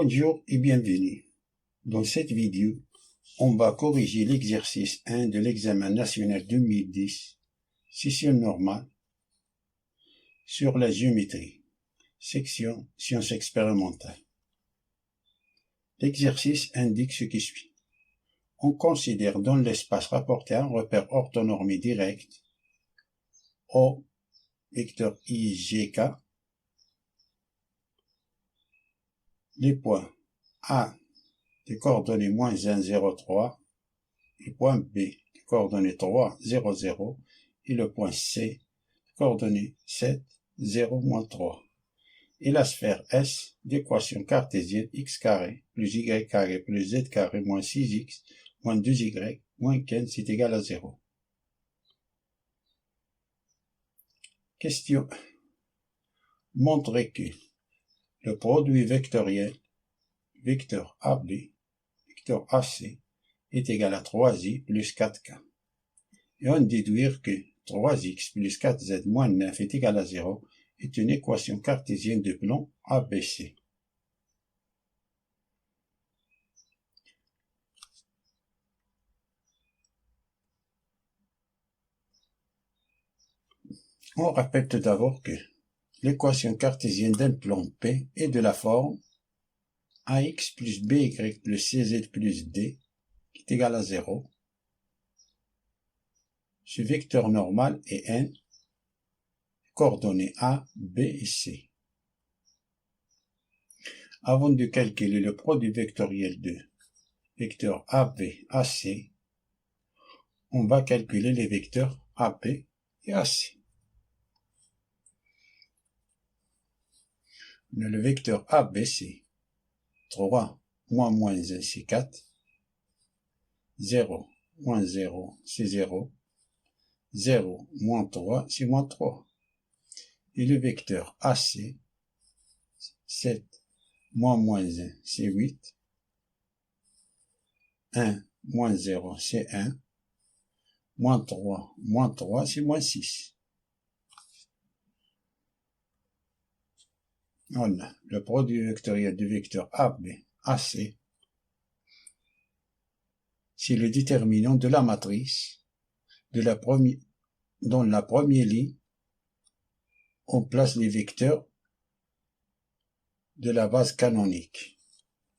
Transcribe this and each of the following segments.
Bonjour et bienvenue. Dans cette vidéo, on va corriger l'exercice 1 de l'examen national 2010, session normale, sur la géométrie, section sciences expérimentales. L'exercice indique ce qui suit. On considère dans l'espace rapporté un repère orthonormé direct, O, vecteur I, G, K, les points A des coordonnées moins 1, 0, 3, et point B des coordonnées 3, 0, 0, et le point C des coordonnées 7, 0, moins 3. Et la sphère S d'équation cartésienne x carré plus y carré plus z carré moins 6x moins 2y moins 15 est égal à 0. Question. Montrez que le produit vectoriel vecteur AB vecteur AC est égal à 3i plus 4k. Et on déduire que 3x plus 4z moins 9 est égal à 0 est une équation cartésienne de plan ABC. On rappelle tout d'abord que l'équation cartésienne d'un plan P est de la forme ax plus by plus cz plus d qui est égal à 0. Ce vecteur normal est n, coordonnées A, B et C. Avant de calculer le produit vectoriel de vecteurs AB, AC, on va calculer les vecteurs AP et AC. Le vecteur AB, c'est 3 moins 1, c'est 4. 0 moins 0, c'est 0. 0 moins 3, c'est moins 3. Et le vecteur AC, 7 moins 1, c'est 8. 1 moins 0, c'est 1. Moins 3, c'est moins 6. On a le produit vectoriel du vecteur AB, AC. C'est le déterminant de la matrice de la première. Dans la première ligne, on place les vecteurs de la base canonique.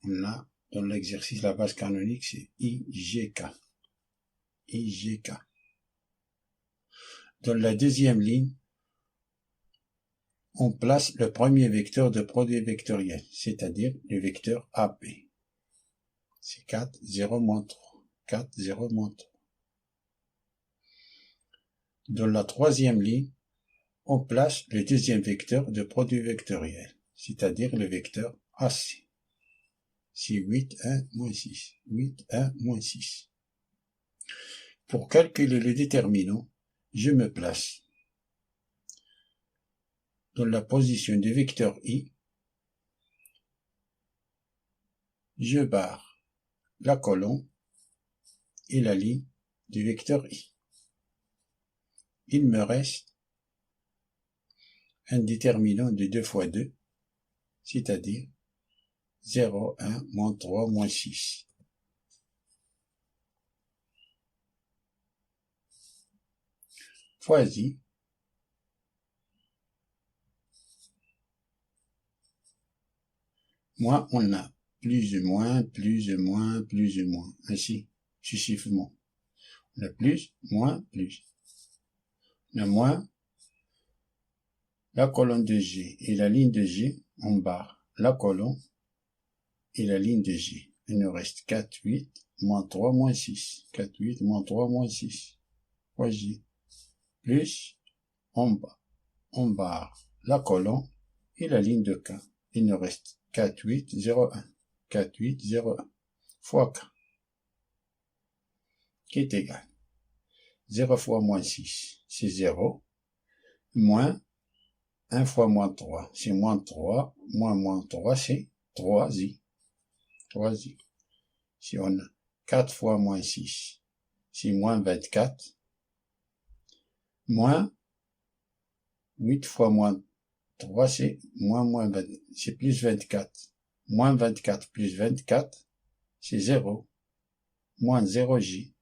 On a dans l'exercice la base canonique, c'est IGK. IGK. Dans la deuxième ligne, on place le premier vecteur de produit vectoriel, c'est-à-dire le vecteur AP. C'est 4, 0, moins 3. 4, 0, moins 3. Dans la troisième ligne, on place le deuxième vecteur de produit vectoriel, c'est-à-dire le vecteur AC. C'est 8, 1, moins 6. 8, 1, moins 6. Pour calculer le déterminant, je me place dans la position du vecteur I. Je barre la colonne et la ligne du vecteur I. Il me reste un déterminant de 2 fois 2, c'est-à-dire 0, 1, moins 3, moins 6. Fois I. Moins on a plus ou moins, plus ou moins, plus ou moins, ainsi successivement. On a plus, moins, plus. Le moins, la colonne de G et la ligne de G, on barre la colonne et la ligne de G. Il nous reste 4, 8, moins 3, moins 6. 4, 8, moins 3, moins 6. Fois J. Plus, on barre la colonne et la ligne de K. Il nous reste 4, 8, 0, 1. 4, 8, 0, 1. Fois K. Qui est égal. 0 fois moins 6, c'est 0. Moins 1 fois moins 3, c'est moins 3. Moins 3, c'est 3i. 3i. Si on a 4 fois moins 6, c'est moins 24. Moins 8 fois moins 3, c'est c'est plus 24. Moins 24 plus 24, c'est 0. Moins 0j.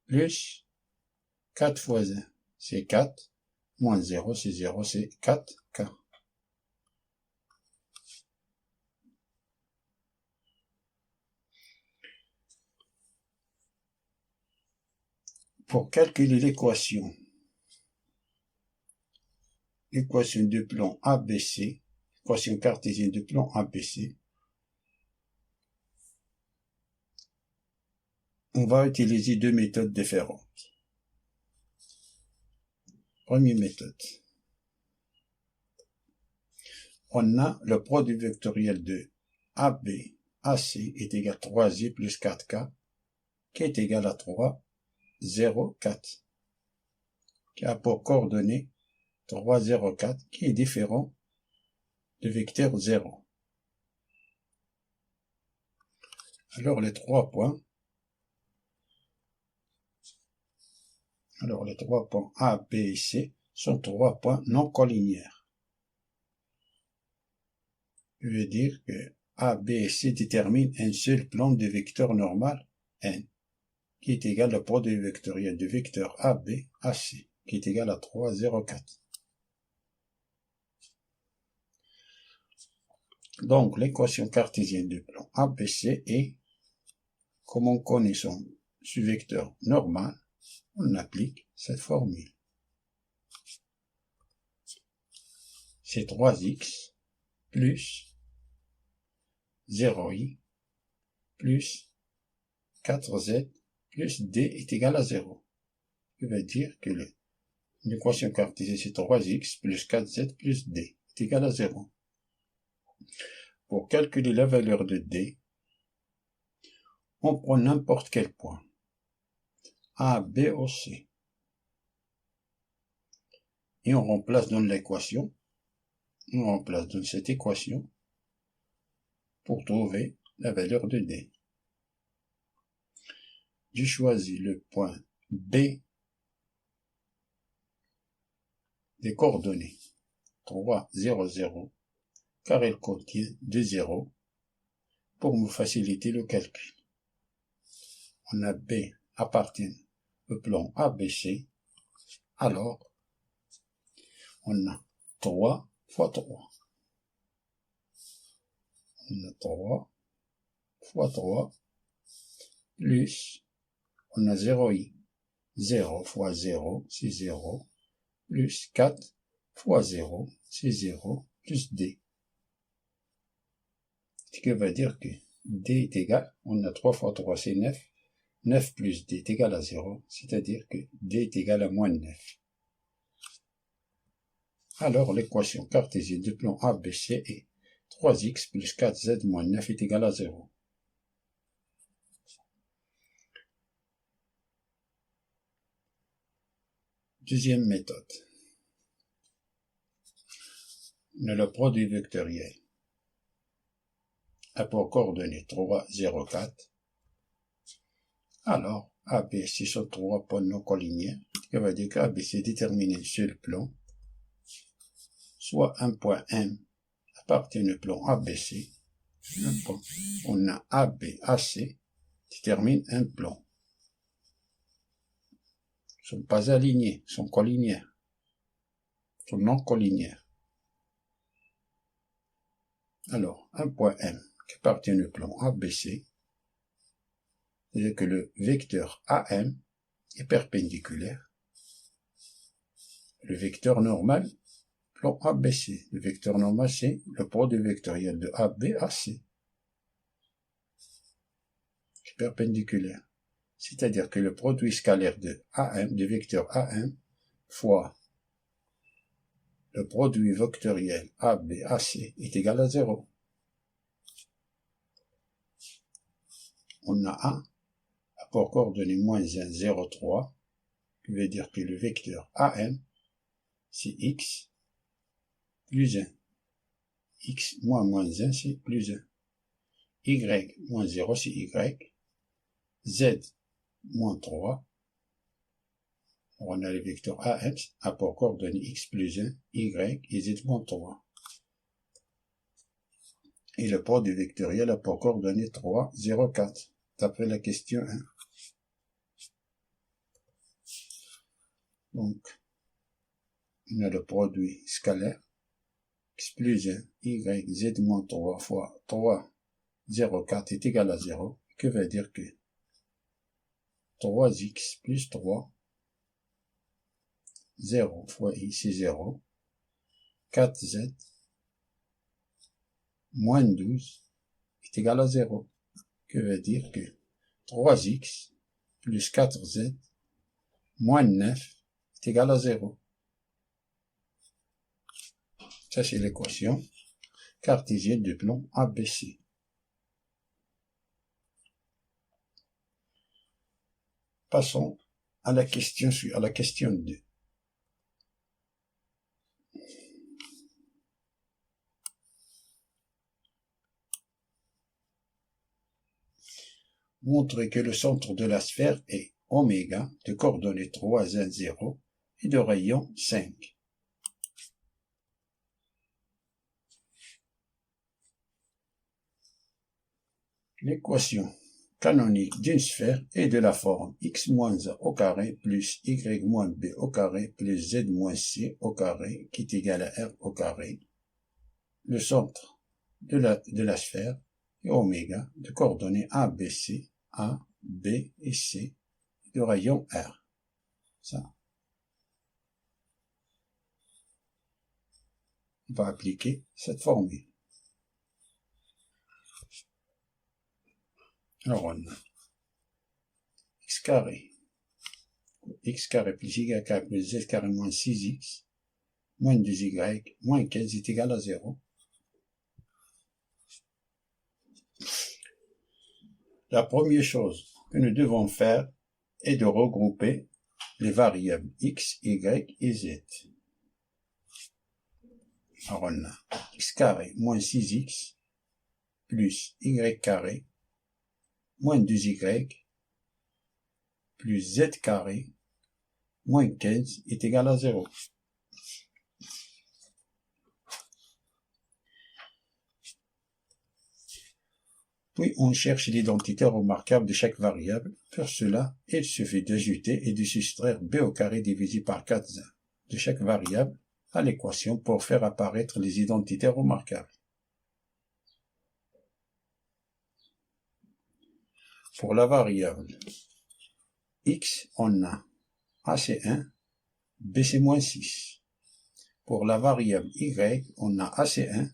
Plus 4 fois 1, c'est 4. Moins 0, c'est 0, c'est 4k. Pour calculer l'équation de plan ABC, équation cartésienne de plan ABC, on va utiliser deux méthodes différentes. Première méthode. On a le produit vectoriel de AB, AC est égal à 3i plus 4k, qui est égal à 3, 0, 4, qui a pour coordonnées 3, 0, 4, qui est différent du vecteur 0. Alors les trois points A, B et C sont trois points non collinéaires. Je veux dire que A, B et C déterminent un seul plan de vecteur normal n, qui est égal au produit vectoriel du vecteur AB, AC, qui est égal à 3, 0, 4. Donc, l'équation cartésienne du plan ABC est, comme on connaît son vecteur normal, on applique cette formule. C'est 3x plus 0i plus 4z plus d est égal à 0. Ça veut dire que l'équation cartésienne c'est 3x plus 4z plus d est égal à 0. Pour calculer la valeur de d, on prend n'importe quel point, A, B ou C, et on remplace dans l'équation, dans cette équation pour trouver la valeur de d. Je choisis le point B des coordonnées 3, 0, 0, car il contient 2 zéros pour me faciliter le calcul. On a B appartient au plan ABC, alors on a 3 fois 3. On a 3 fois 3 plus, on a 0i. 0 fois 0, c'est 0, plus 4 fois 0, c'est 0, plus d. Ce qui veut dire que d est égal, on a 3 fois 3, c'est 9, 9 plus d est égal à 0, c'est-à-dire que d est égal à moins 9. Alors l'équation cartésienne du plan ABC est 3x plus 4z moins 9 est égal à 0. Deuxième méthode. On a le produit vectoriel a pour coordonnées 3, 0, 4. Alors, ABC sont trois points non collinéaires, ce qui veut dire qu'ABC détermine sur le plan, soit un point M appartient au plan ABC, on a AB, AC, détermine un plan. Ils ne sont pas alignés, ils sont collinéaires, ils sont non collinéaires. Alors, un point M qui appartient au plan ABC, c'est-à-dire que le vecteur AM est perpendiculaire. Le vecteur normal, plan ABC. Le vecteur normal, c'est le produit vectoriel de AB à C. C'est perpendiculaire. C'est-à-dire que le produit scalaire de AM, du vecteur AM, fois le produit vectoriel AB à C est égal à 0. On a A pour coordonnées moins 1, 0, 3, qui veut dire que le vecteur AM, c'est X plus 1. X moins 1, c'est plus 1. Y moins 0, c'est Y. Z moins 3. On a le vecteur AM, A pour coordonnées X plus 1, Y et Z moins 3. Et le produit vectoriel a pour coordonnées 3, 0, 4, d'après la question 1. Donc, on a le produit scalaire, x plus 1, y, z moins 3 fois 3, 0, 4 est égal à 0, que veut dire que 3x plus 3, 0 fois i, c'est 0, 4z, moins 12 est égal à 0, que veut dire que 3x plus 4z, moins 9 est égal à 0. Ça, c'est l'équation cartésienne du plan ABC. Passons à la question 2. Montrer que le centre de la sphère est oméga de coordonnées 3, 1, 0 et de rayon 5. L'équation canonique d'une sphère est de la forme x moins a au carré plus y moins b au carré plus z moins c au carré qui est égal à r au carré. Le centre de la sphère est oméga de coordonnées A, B, C, A, B et C de rayon R. Ça. On va appliquer cette formule. Alors on a x carré plus y carré plus z carré moins 6x moins 2y moins 15 est égal à 0. La première chose que nous devons faire est de regrouper les variables x, y et z. Alors on a x carré moins 6x plus y carré moins 2y plus z carré moins 15 est égal à 0. Puis on cherche l'identité remarquable de chaque variable. Pour cela, il suffit d'ajouter et de soustraire b au carré divisé par 4a de chaque variable à l'équation pour faire apparaître les identités remarquables. Pour la variable x, on a a c'est 1, b c'est moins 6. Pour la variable y, on a a c'est 1,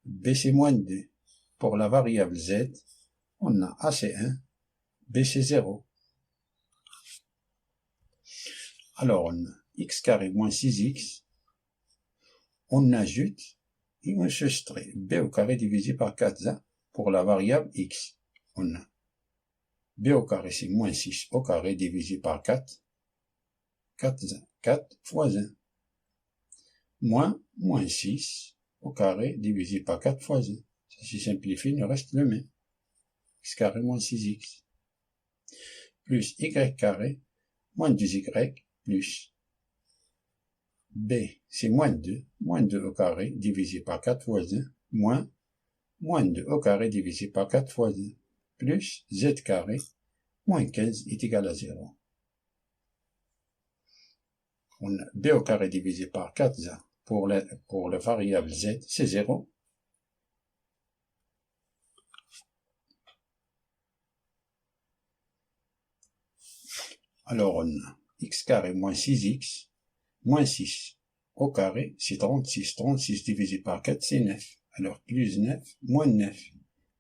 b c'est moins 2. Pour la variable z, on a a c'est 1, b c'est 0. Alors on a x carré moins 6x, on ajoute et on soustrait b au carré divisé par 4a pour la variable x. On a b au carré c'est moins 6 au carré divisé par 4, 4a, 4 fois 1, moins 6 au carré divisé par 4 fois 1. Ça se simplifie, il reste le même. X carré moins 6x plus y carré moins 2y plus b, c'est moins 2 au carré divisé par 4 fois 1, moins 2 au carré divisé par 4 fois 1, plus z carré moins 15 est égal à 0. On a b au carré divisé par 4a pour la variable z, c'est 0. Alors on a x carré moins 6x, moins 6 au carré, c'est 36. 36 divisé par 4, c'est 9. Alors plus 9, moins 9,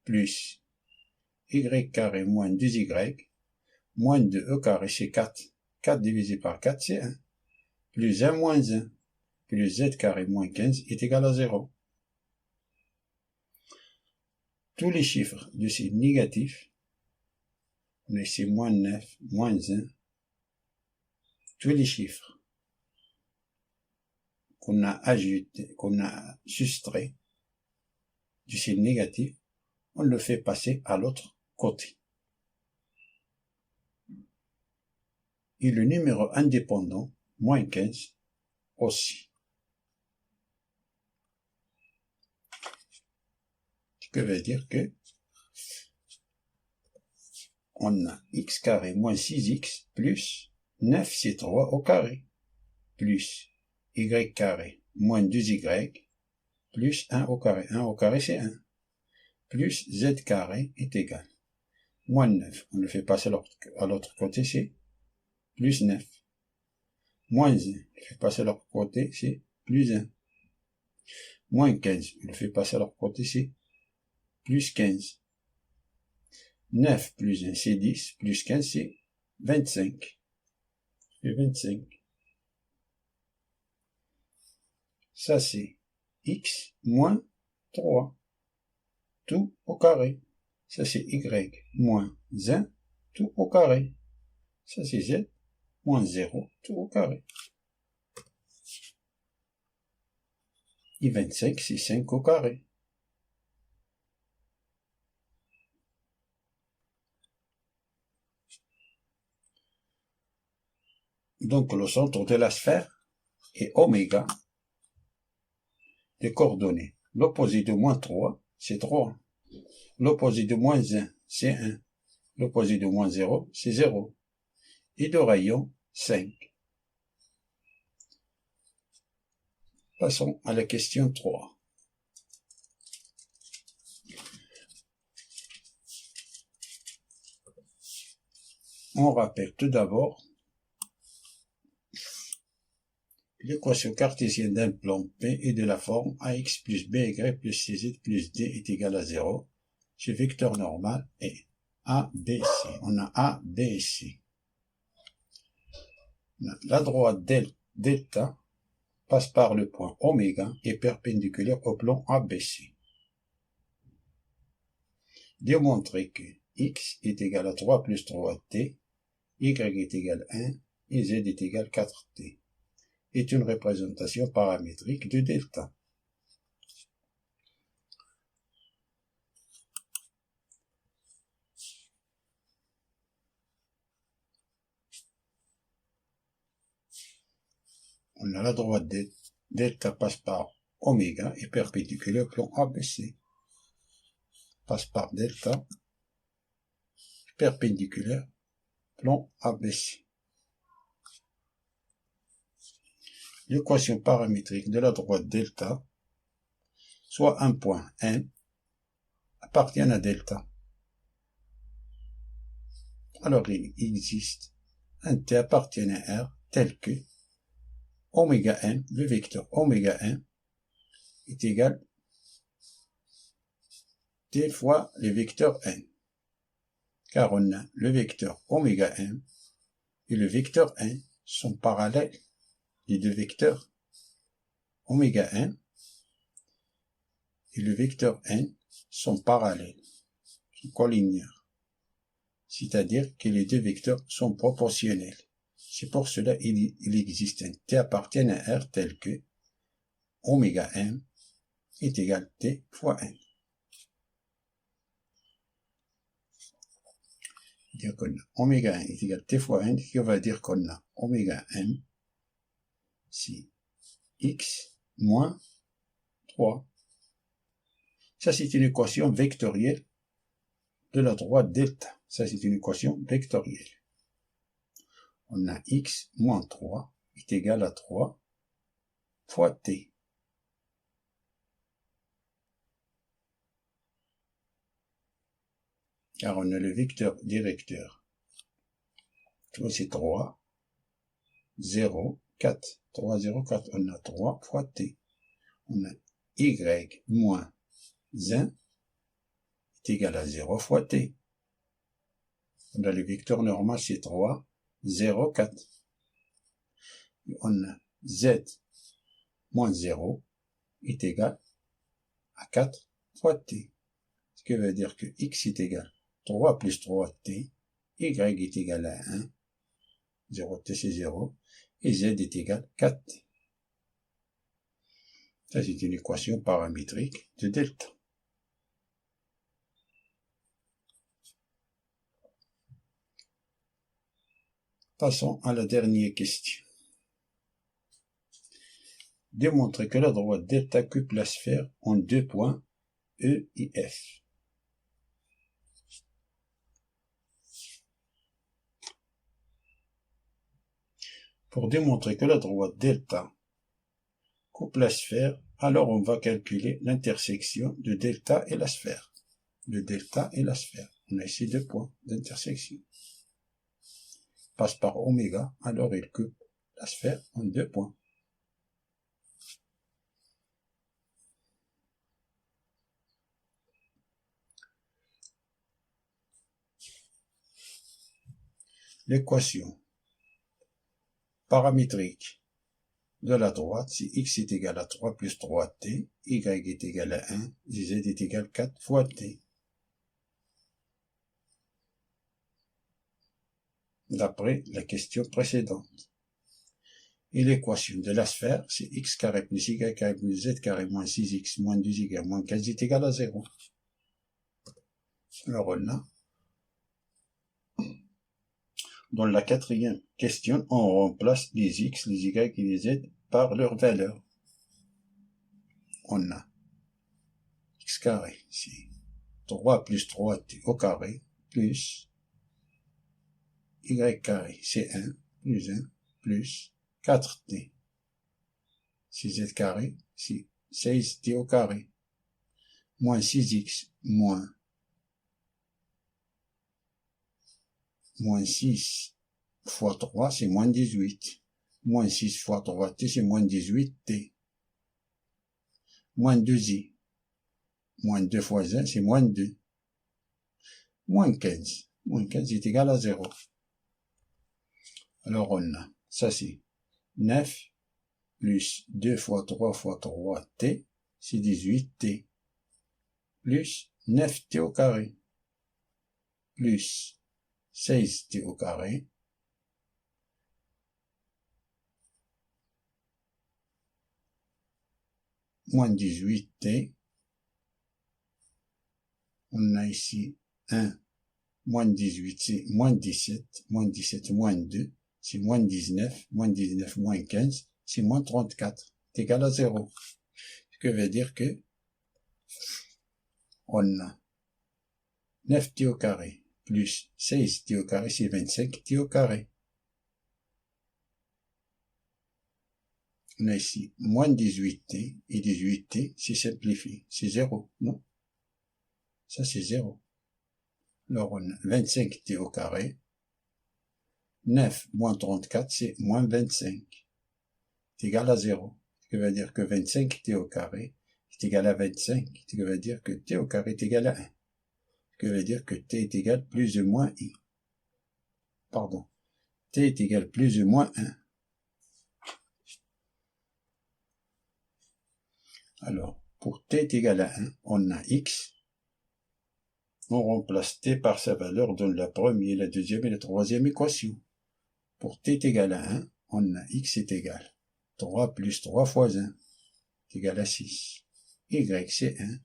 plus y carré moins 2y, moins 2 au carré, c'est 4. 4 divisé par 4, c'est 1. Plus 1 moins 1, plus z carré moins 15 est égal à 0. Tous les chiffres de ces négatifs, mais c'est moins 9, moins 1, tous les chiffres qu'on a ajouté, qu'on a soustrait du signe négatif, on le fait passer à l'autre côté. Et le numéro indépendant, moins 15, aussi. que veut dire que on a x carré moins 6x plus 9c3 au carré, plus y carré moins 2y plus 1 au carré. 1 au carré, c'est 1. Plus z carré est égal. Moins 9. On le fait passer à l'autre côté, c'est plus 9. Moins 1. On le fait passer à l'autre côté, c'est plus 1. Moins 15. On le fait passer à l'autre côté, c'est plus 15. 9 plus 1, c'est 10. Plus 15, c'est 25. C'est 25. Ça, c'est x moins 3. Tout au carré. Ça, c'est y moins 1, tout au carré. Ça, c'est z moins 0, tout au carré. Et 25, c'est 5 au carré. Donc, le centre de la sphère est oméga. Les coordonnées. L'opposé de moins 3, c'est 3. L'opposé de moins 1, c'est 1. L'opposé de moins 0, c'est 0. Et de rayon, 5. Passons à la question 3. On rappelle tout d'abord l'équation cartésienne d'un plan P est de la forme ax plus by plus cz plus d est égal à 0. Ce vecteur normal est ABC. On a A, B et C. La droite delta passe par le point oméga et perpendiculaire au plan ABC. Démontrer que x est égal à 3 plus 3t, y est égal à 1 et z est égal à 4t. Est une représentation paramétrique de delta. On a la droite delta passe par oméga et perpendiculaire au plan ABC. Passe par delta, perpendiculaire, plan ABC. L'équation paramétrique de la droite delta, soit un point n, appartient à delta. Alors il existe un t appartient à R tel que oméga n, le vecteur oméga n, est égal t fois le vecteur n. Car on a le vecteur oméga n et le vecteur n sont parallèles. Les deux vecteurs oméga n et le vecteur n sont parallèles, sont collinéaires. C'est-à-dire que les deux vecteurs sont proportionnels. C'est pour cela qu'il existe un t appartient à R tel que oméga n est égal à t fois n. Dire qu'on a oméga n est égal à t fois n, qui va dire qu'on a oméga n, c'est x moins 3. Ça, c'est une équation vectorielle de la droite delta. Ça, c'est une équation vectorielle. On a x moins 3 est égal à 3 fois t. Car on a le vecteur directeur. C'est 3, 0, 4. 3, 0, 4. On a 3 fois t. On a y moins 1 est égal à 0 fois t. On a le vecteur normal, c'est 3, 0, 4. Et on a z moins 0 est égal à 4 fois t. Ce qui veut dire que x est égal à 3 plus 3t, y est égal à 1, 0t c'est 0, et z est égal à 4t. Ça, c'est une équation paramétrique de delta. Passons à la dernière question. Démontrer que la droite delta coupe la sphère en deux points E et F. Pour démontrer que la droite delta coupe la sphère, alors on va calculer l'intersection de delta et la sphère. De delta et la sphère. On a ici deux points d'intersection. Passe par oméga, alors il coupe la sphère en deux points. L'équation paramétrique de la droite, si x est égal à 3 plus 3t, y est égal à 1, z est égal à 4 fois t. D'après la question précédente. Et l'équation de la sphère, c'est x carré plus y carré plus z carré moins 6x moins 2y moins 15 est égal à 0. Alors on a, dans la quatrième question, on remplace les x, les y et les z par leur valeur. On a x carré, c'est 3 plus 3t au carré, plus y carré, c'est 1, plus 1, plus 4t. C'est z carré, c'est 16t au carré, moins 6x, moins 6 fois 3, c'est moins 18. Moins 6 fois 3t, c'est moins 18t. Moins 2i. Moins 2 fois 1, c'est moins 2. Moins 15. Moins 15 est égal à 0. Alors on a, ça c'est 9 plus 2 fois 3 fois 3t, c'est 18t. Plus 9t au carré. Plus 16t au carré. Moins 18t. On a ici 1. Moins 18, c'est moins 17. Moins 17, moins 2. C'est moins 19. Moins 19, moins 15. C'est moins 34. C'est égal à 0. Ce que veut dire que on a 9t au carré plus 16t au carré, c'est 25t au carré. On a ici moins 18t, et 18t, c'est simplifié, c'est 0, non? Ça, c'est 0. Alors, on a 25t au carré. 9 moins 34, c'est moins 25. C'est égal à 0. Ce qui veut dire que 25t au carré est égal à 25. Ce qui veut dire que t au carré est égal à 1. Ce qui veut dire que t est égal plus ou moins i. Pardon. T est égal plus ou moins 1. Alors, pour t est égal à 1, on a x. On remplace t par sa valeur dans la première, la deuxième et la troisième équation. Pour t est égal à 1, on a x est égal 3 plus 3 fois 1 est égal à 6. Y c'est 1.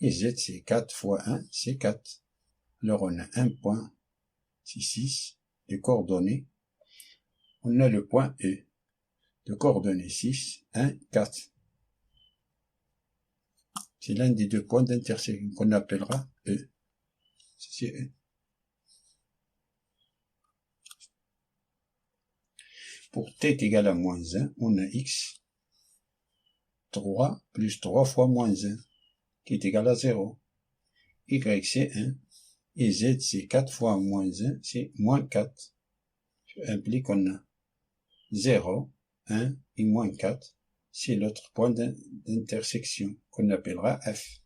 Et z c'est 4 fois 1, c'est 4. Alors on a un point, c'est 6, de coordonnées. On a le point E, de coordonnées 6, 1, 4. C'est l'un des deux points d'intersection qu'on appellera E. C'est E. Pour t est égal à moins 1, on a x, 3 plus 3 fois moins 1, qui est égal à 0. Y c'est 1, et z c'est 4 fois moins 1, c'est moins 4. Ça implique qu'on a 0, 1 et moins 4. C'est l'autre point d'intersection qu'on appellera F.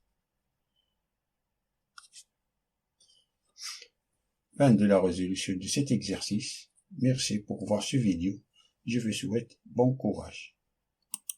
Fin de la résolution de cet exercice. Merci pour voir ce vidéo. Je vous souhaite bon courage.